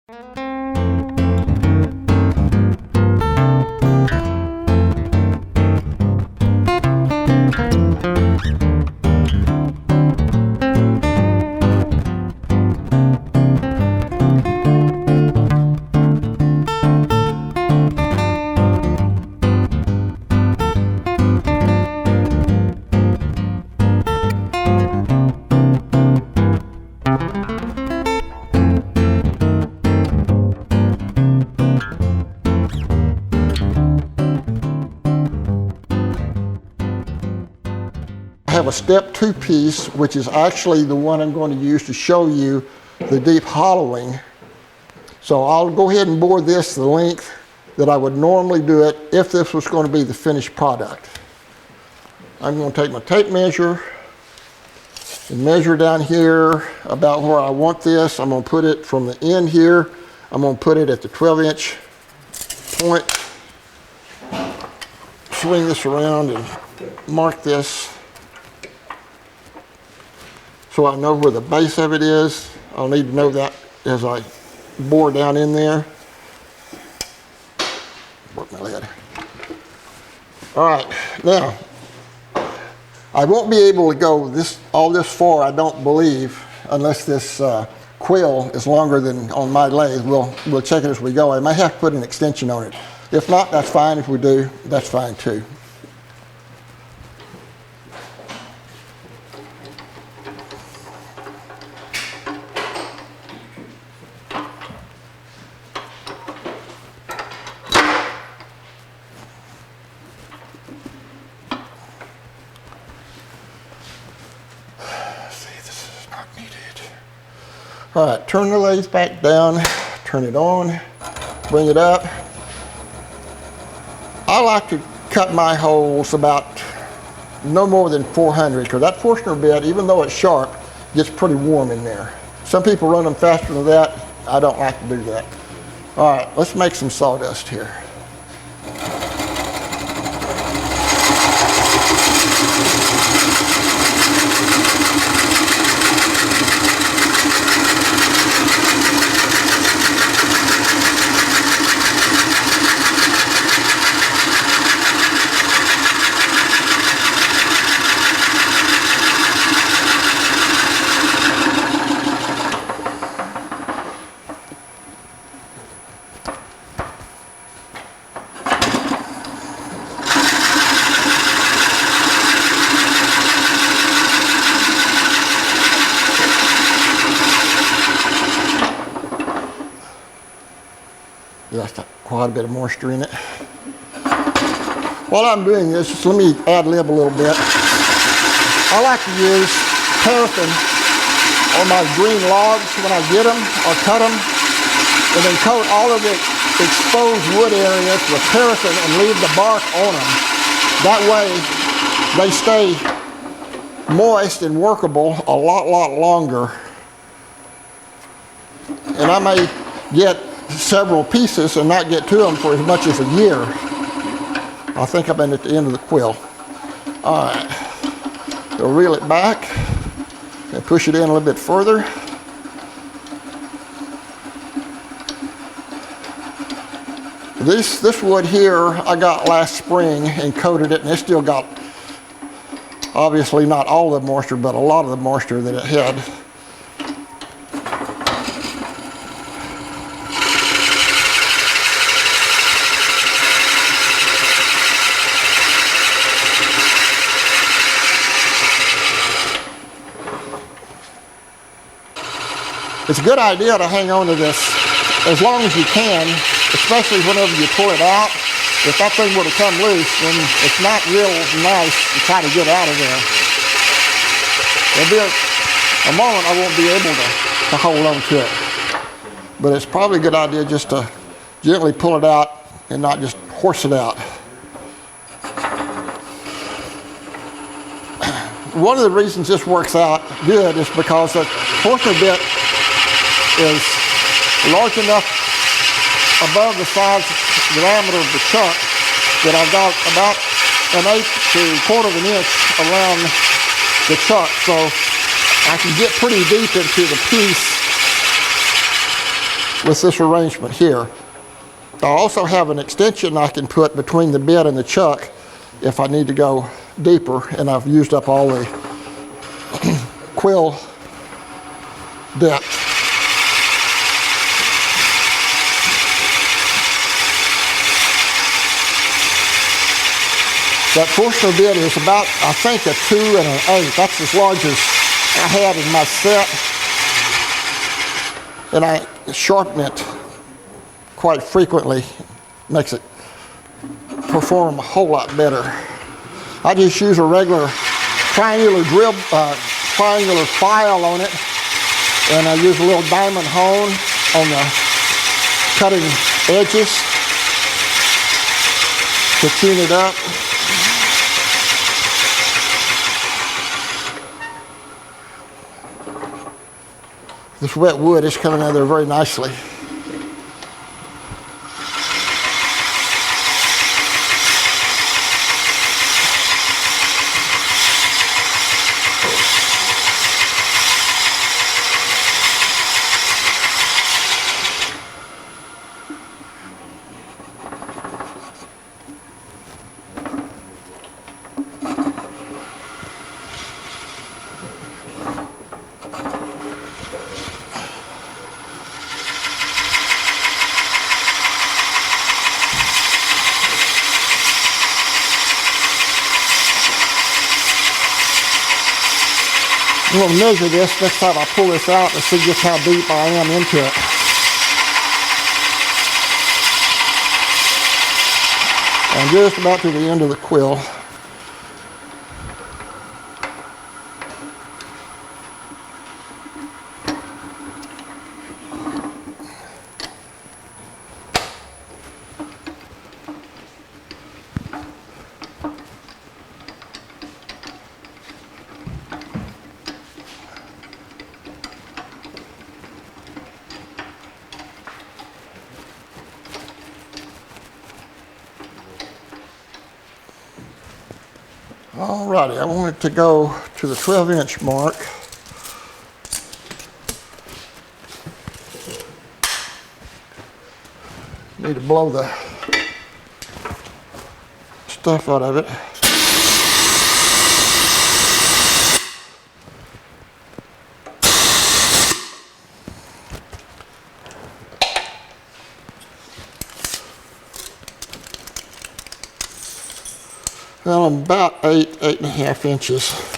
I have a step 2 piece, which is actually the one I'm going to use to show you the deep hollowing. So I'll go ahead and bore this the length that I would normally do it if this was going to be the finished product. I'm going to take my tape measure and measure down here about where I want this. I'm going to put it from the end here. I'm going to put it at the 12-inch point. Swing this around and mark this so I know where the base of it is. I'll need to know that as I bore down in there. Work my lead. All right, now I won't be able to go all this far, I don't believe, unless this quill is longer than on my lathe. We'll check it as we go. I may have to put an extension on it. If not, that's fine. If we do, that's fine too. All right, turn the lathe back down, turn it on, bring it up. I like to cut my holes about no more than 400, because that Forstner bit, even though it's sharp, gets pretty warm in there. Some people run them faster than that. I don't like to do that. All right, let's make some sawdust here. That's quite a bit of moisture in it. While I'm doing this, just let me ad-lib a little bit. I like to use paraffin on my green logs when I get them or cut them, and then coat all of the exposed wood areas with paraffin and leave the bark on them. That way they stay moist and workable a lot longer. And I may get several pieces and not get to them for as much as a year. I think I've been at the end of the quill. All right, we'll reel it back and push it in a little bit further. This wood here I got last spring and coated it, and it still got, obviously not all the moisture, but a lot of the moisture that it had. It's a good idea to hang on to this as long as you can, especially whenever you pull it out. If that thing were to come loose, then it's not real nice to try to get out of there. There'll be a moment I won't be able to hold on to it. But it's probably a good idea just to gently pull it out and not just horse it out. One of the reasons this works out good is because the Forstner bit is large enough above the size diameter of the chuck that I've got about 1/8 to 1/4 of an inch around the chuck, so I can get pretty deep into the piece with this arrangement here. I also have an extension I can put between the bit and the chuck if I need to go deeper, and I've used up all the quill depth. That Forstner bit is about, I think, a 2 1/8. That's as large as I had in my set. And I sharpen it quite frequently. Makes it perform a whole lot better. I just use a regular triangular triangular file on it, and I use a little diamond hone on the cutting edges to tune it up. This wet wood is coming out of there very nicely. I'm going to measure this next time I pull this out to see just how deep I am into it. I'm just about to the end of the quill. Alrighty, I want it to go to the 12-inch mark. Need to blow the stuff out of it. Well, I'm about 8.5 inches.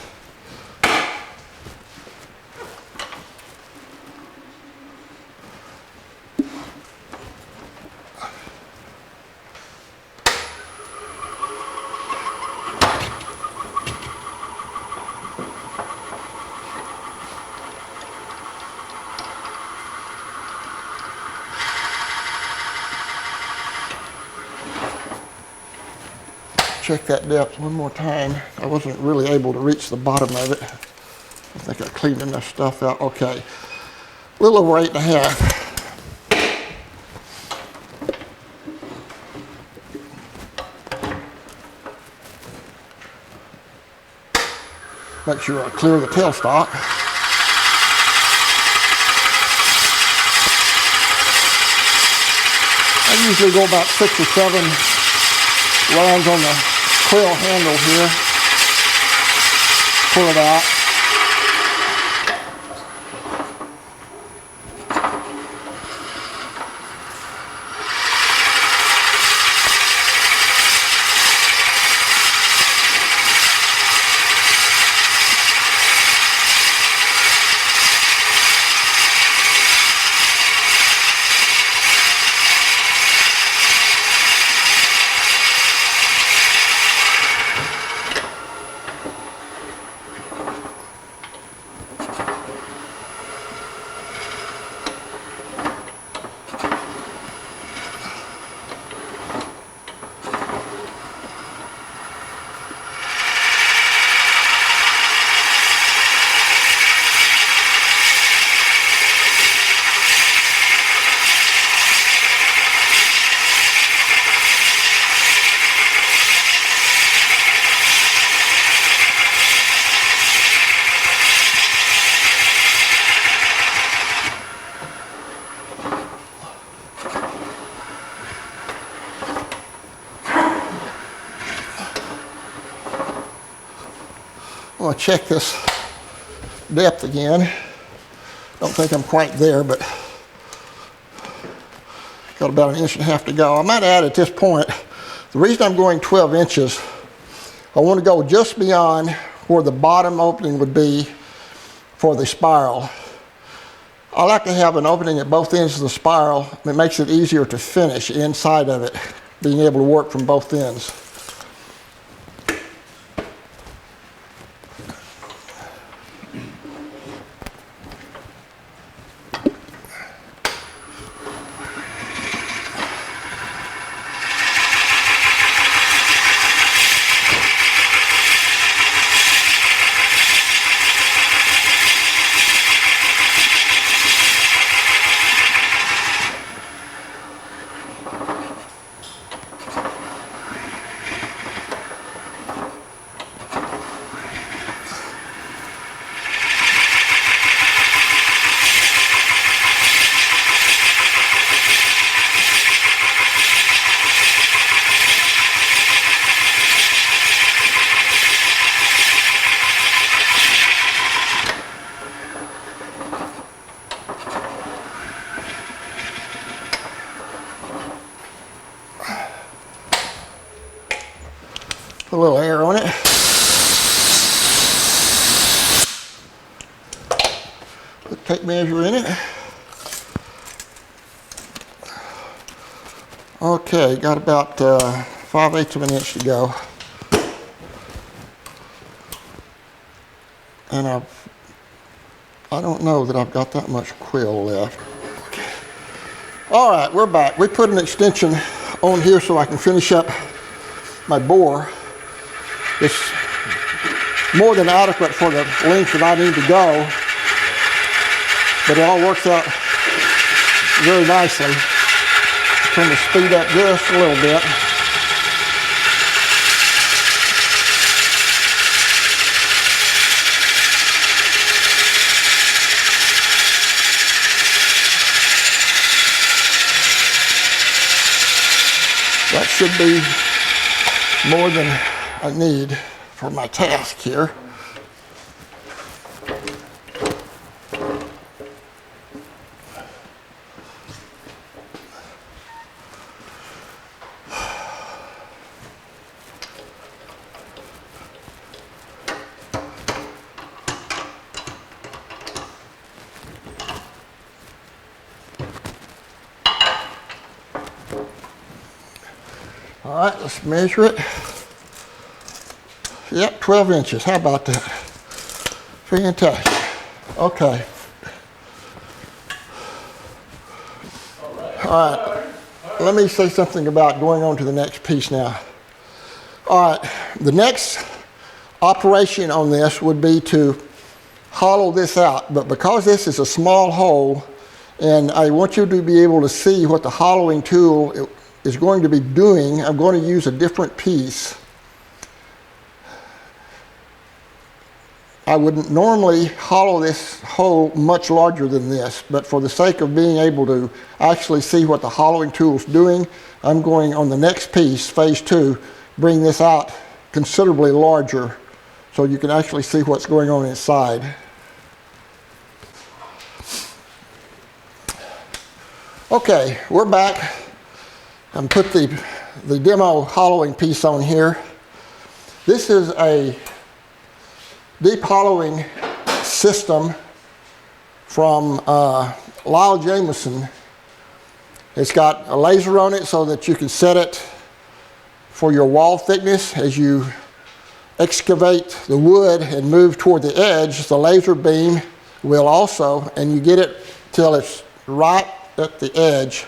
Check that depth one more time. I wasn't really able to reach the bottom of it. I think I cleaned enough stuff out. Okay, a little over 8.5. Make sure I clear the tailstock. I usually go about 6 or 7 rounds on the quill handle here. Pull it out. I'm gonna check this depth again. Don't think I'm quite there, but got about 1.5 inches to go. I might add at this point, the reason I'm going 12 inches, I want to go just beyond where the bottom opening would be for the spiral. I like to have an opening at both ends of the spiral. It makes it easier to finish inside of it, being able to work from both ends. Put a little air on it. Put tape measure in it. Okay, got about 5/8 of an inch to go. And I don't know that I've got that much quill left. Okay. All right, we're back. We put an extension on here so I can finish up my bore. It's more than adequate for the length that I need to go, but it all works out very nicely. Turn the speed up just a little bit. That should be more than I need for my task here. All right, let's measure it. Yep, 12 inches. How about that? Fantastic. Okay. All right. Let me say something about going on to the next piece now. All right. The next operation on this would be to hollow this out. But because this is a small hole, and I want you to be able to see what the hollowing tool is going to be doing, I'm going to use a different piece. I wouldn't normally hollow this hole much larger than this, but for the sake of being able to actually see what the hollowing tool is doing, I'm going on the next piece, phase 2, bring this out considerably larger so you can actually see what's going on inside. Okay, we're back. I'm put the demo hollowing piece on here. This is a deep hollowing system from Lyle Jameson. It's got a laser on it so that you can set it for your wall thickness. As you excavate the wood and move toward the edge, the laser beam will also, and you get it till it's right at the edge.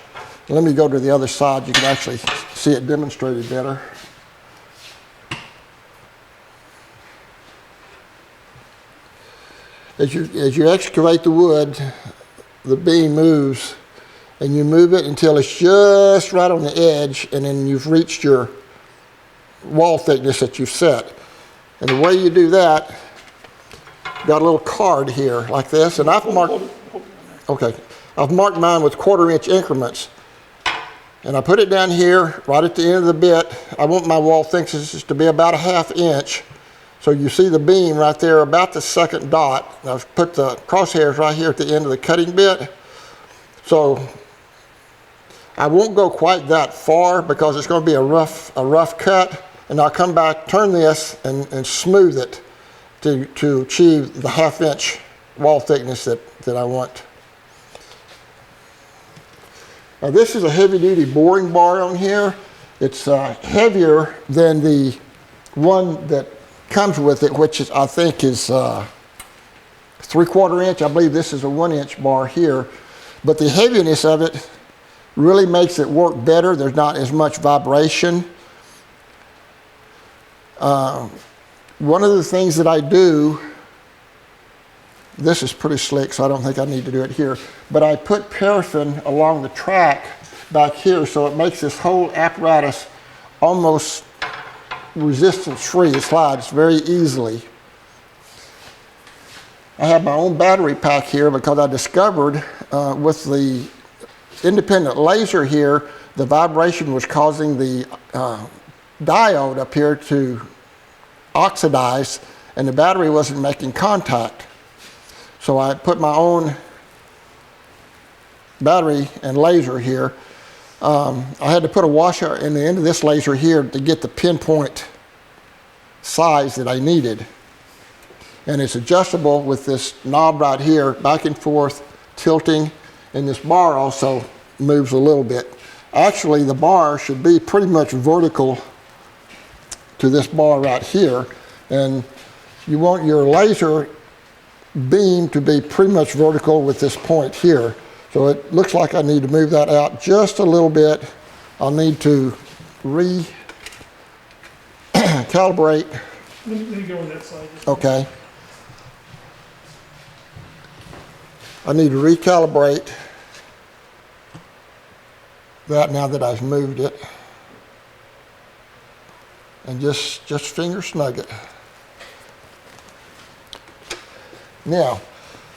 Let me go to the other side. You can actually see it demonstrated better. As you excavate the wood, the beam moves, and you move it until it's just right on the edge, and then you've reached your wall thickness that you've set. And the way you do that, got a little card here like this, and I've marked, okay, I've marked mine with 1/4 inch increments. And I put it down here, right at the end of the bit. I want my wall thickness to be about 1/2 inch. So you see the beam right there about the second dot. I've put the crosshairs right here at the end of the cutting bit. So I won't go quite that far because it's going to be a rough cut, and I'll come back, turn this, and smooth it to achieve the 1/2 inch wall thickness that I want. Now this is a heavy duty boring bar on here. It's heavier than the one that comes with it, which is, I think is 3/4 inch. I believe this is a 1 inch bar here. But the heaviness of it really makes it work better. There's not as much vibration. One of the things that I do, this is pretty slick, so I don't think I need to do it here, but I put paraffin along the track back here, so it makes this whole apparatus almost resistance-free. It slides very easily. I have my own battery pack here because I discovered with the independent laser here, the vibration was causing the diode up here to oxidize, and the battery wasn't making contact. So I put my own battery and laser here. I had to put a washer in the end of this laser here to get the pinpoint size that I needed. And it's adjustable with this knob right here, back and forth, tilting, and this bar also moves a little bit. Actually, the bar should be pretty much vertical to this bar right here, and you want your laser beam to be pretty much vertical with this point here. So it looks like I need to move that out just a little bit. I'll need to recalibrate. Let me go on that side. Okay. I need to recalibrate that now that I've moved it. And just finger snug it. Now,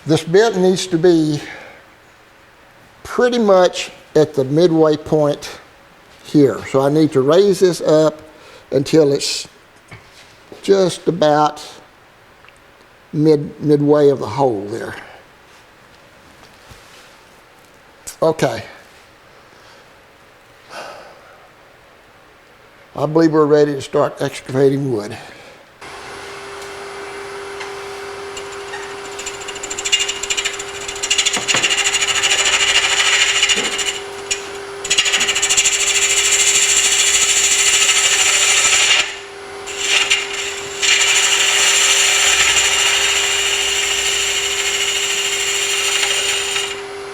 this bit needs to be pretty much at the midway point here. So I need to raise this up until it's just about midway of the hole there. Okay. I believe we're ready to start excavating wood.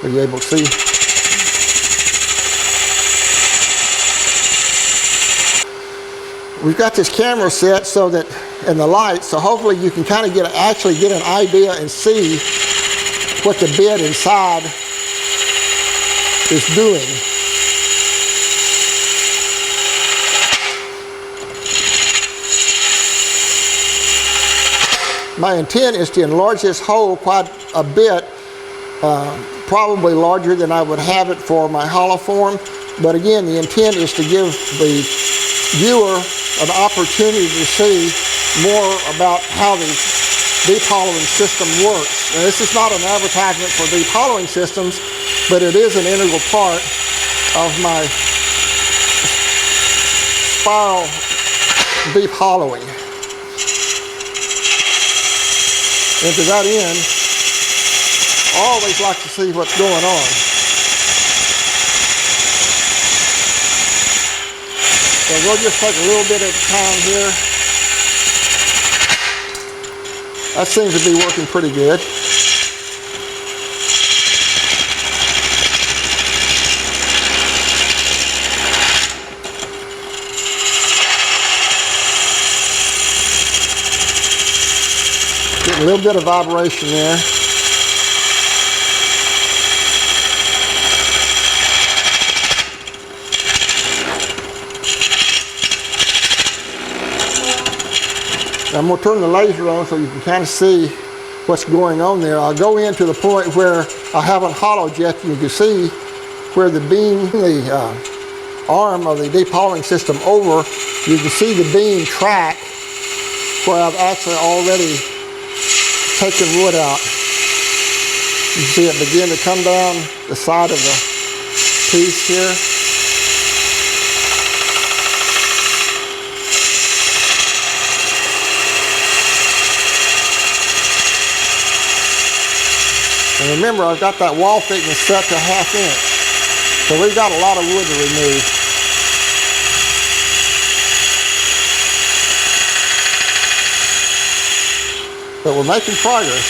Are you able to see? We've got this camera set so that, and the light, so hopefully you can kind of actually get an idea and see what the bit inside is doing. My intent is to enlarge this hole quite a bit, probably larger than I would have it for my hollow form. But again, the intent is to give the viewer an opportunity to see more about how the deep hollowing system works. Now, this is not an advertisement for deep hollowing systems, but it is an integral part of my spiral deep hollowing. And to that end, I always like to see what's going on. So we'll just take a little bit at a time here. That seems to be working pretty good. Getting a little bit of vibration there. I'm going to turn the laser on so you can kind of see what's going on there. I'll go into the point where I haven't hollowed yet. You can see where the beam, the arm of the deep hollowing system over, you can see the beam track where I've actually already taken wood out. You see it begin to come down the side of the piece here. And remember, I've got that wall thickness set to 1/2 inch. So we've got a lot of wood to remove. But we're making progress.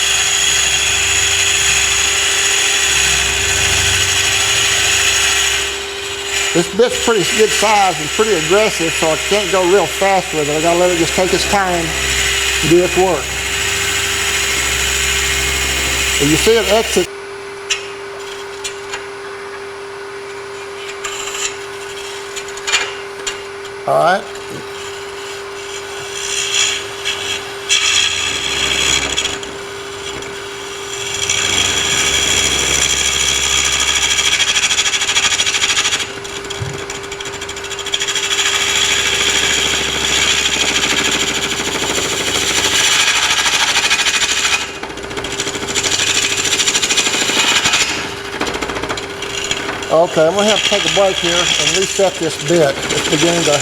This bit's pretty good size and pretty aggressive, so I can't go real fast with it. I gotta let it just take its time to do its work. And you see it exit. All right. Okay, I'm gonna have to take a break here and reset this bit. It's beginning to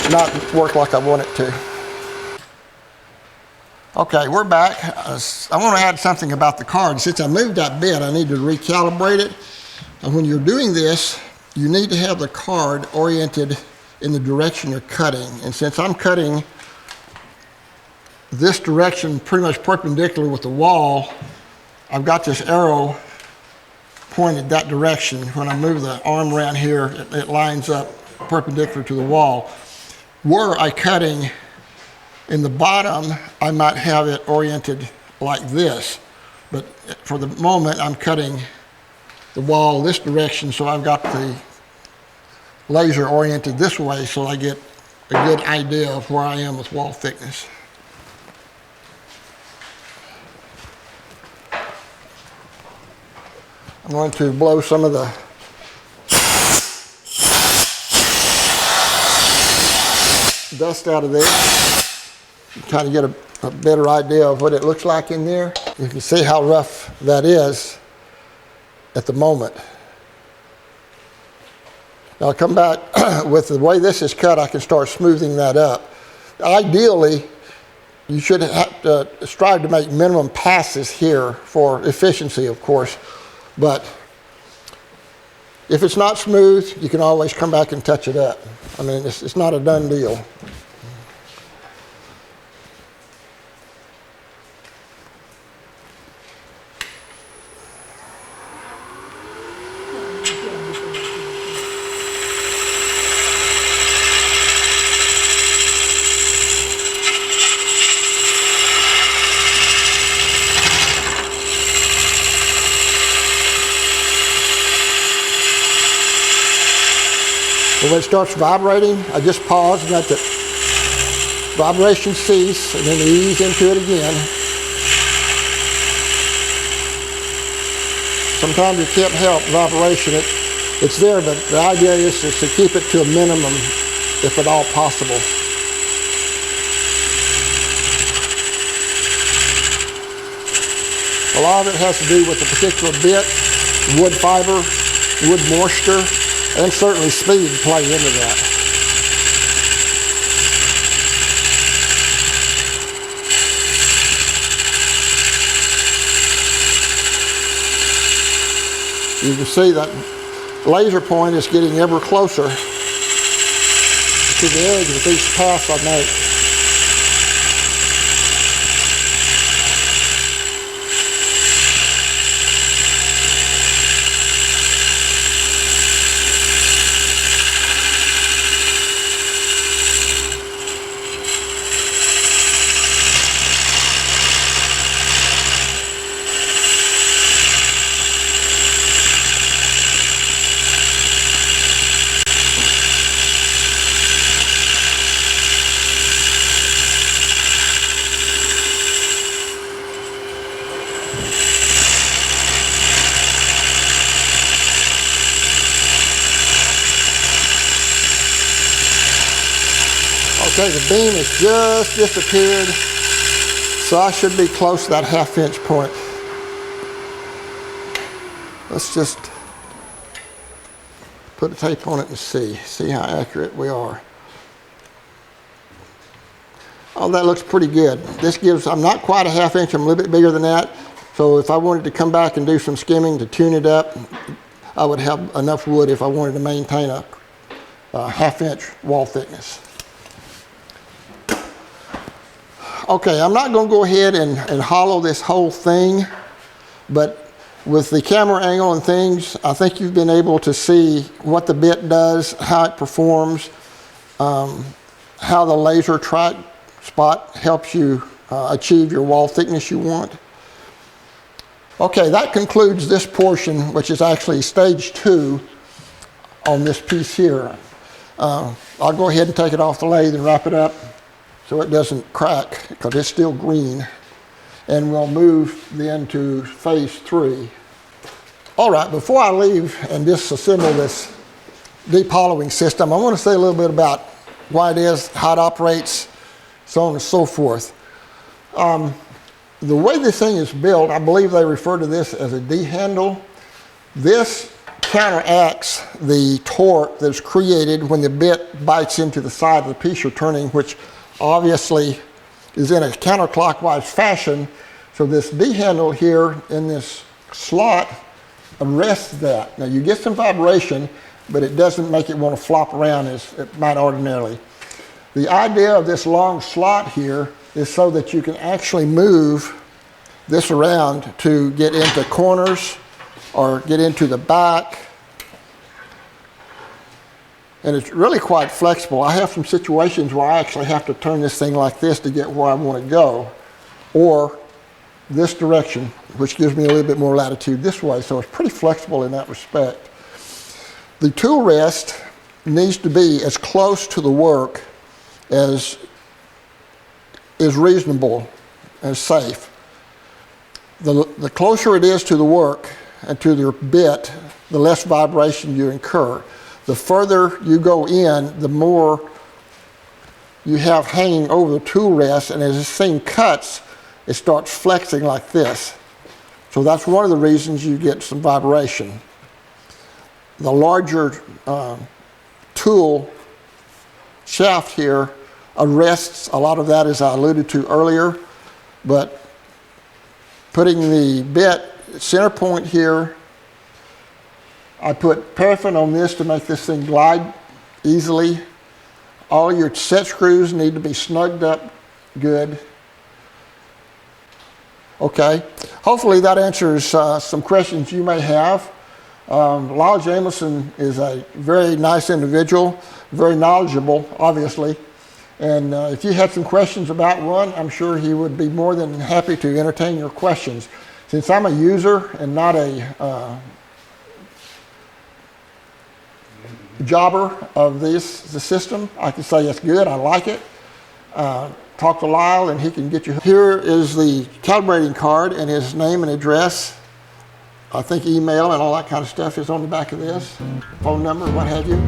not work like I want it to. Okay, we're back. I want to add something about the card. Since I moved that bit, I need to recalibrate it. And when you're doing this, you need to have the card oriented in the direction you're cutting. And since I'm cutting this direction pretty much perpendicular with the wall, I've got this arrow pointed that direction. When I move the arm around here, it lines up perpendicular to the wall. Were I cutting in the bottom, I might have it oriented like this. But for the moment, I'm cutting the wall this direction, so I've got the laser oriented this way so I get a good idea of where I am with wall thickness. I'm going to blow some of the dust out of there. Kind of get a better idea of what it looks like in there. You can see how rough that is at the moment. Now I'll come back with the way this is cut, I can start smoothing that up. Ideally, you should have to strive to make minimum passes here for efficiency, of course. But if it's not smooth, you can always come back and touch it up. I mean, it's not a done deal. When it starts vibrating, I just pause and let the vibration cease and then ease into it again. Sometimes you can't help vibration. It's there, but the idea is to keep it to a minimum if at all possible. A lot of it has to do with the particular bit, wood fiber, wood moisture, and certainly speed play into that. You can see that laser point is getting ever closer to the edge with each pass I make. Okay, the beam has just disappeared, so I should be close to that 1/2 inch point. Let's just put a tape on it and see how accurate we are. Oh, that looks pretty good. This gives, I'm not quite a 1/2 inch, I'm a little bit bigger than that. So if I wanted to come back and do some skimming to tune it up, I would have enough wood if I wanted to maintain a 1/2 inch wall thickness. Okay, I'm not going to go ahead and hollow this whole thing, but with the camera angle and things, I think you've been able to see what the bit does, how it performs, how the laser track spot helps you achieve your wall thickness you want. Okay, that concludes this portion, which is actually stage 2 on this piece here. I'll go ahead and take it off the lathe and wrap it up so it doesn't crack, because it's still green. And we'll move then to phase 3. All right, before I leave and disassemble this deep hollowing system, I want to say a little bit about why it is, how it operates, so on and so forth. The way this thing is built, I believe they refer to this as a D-handle. This counteracts the torque that's created when the bit bites into the side of the piece you're turning, which obviously is in a counterclockwise fashion. So this D-handle here in this slot arrests that. Now you get some vibration, but it doesn't make it want to flop around as it might ordinarily. The idea of this long slot here is so that you can actually move this around to get into corners or get into the back. And it's really quite flexible. I have some situations where I actually have to turn this thing like this to get where I want to go, or this direction, which gives me a little bit more latitude this way. So it's pretty flexible in that respect. The tool rest needs to be as close to the work as is reasonable and safe. The closer it is to the work and to your bit, the less vibration you incur. The further you go in, the more you have hanging over the tool rest, and as this thing cuts, it starts flexing like this. So that's one of the reasons you get some vibration. The larger tool shaft here arrests a lot of that, as I alluded to earlier, but putting the bit center point here, I put paraffin on this to make this thing glide easily. All your set screws need to be snugged up good. Okay, hopefully that answers some questions you may have. Lyle Jameson is a very nice individual, very knowledgeable, obviously. And if you had some questions about one, I'm sure he would be more than happy to entertain your questions. Since I'm a user and not a jobber of the system, I can say it's good, I like it. Talk to Lyle and he can get you. Here is the calibrating card, and his name and address. I think email and all that kind of stuff is on the back of this. Phone number, what have you.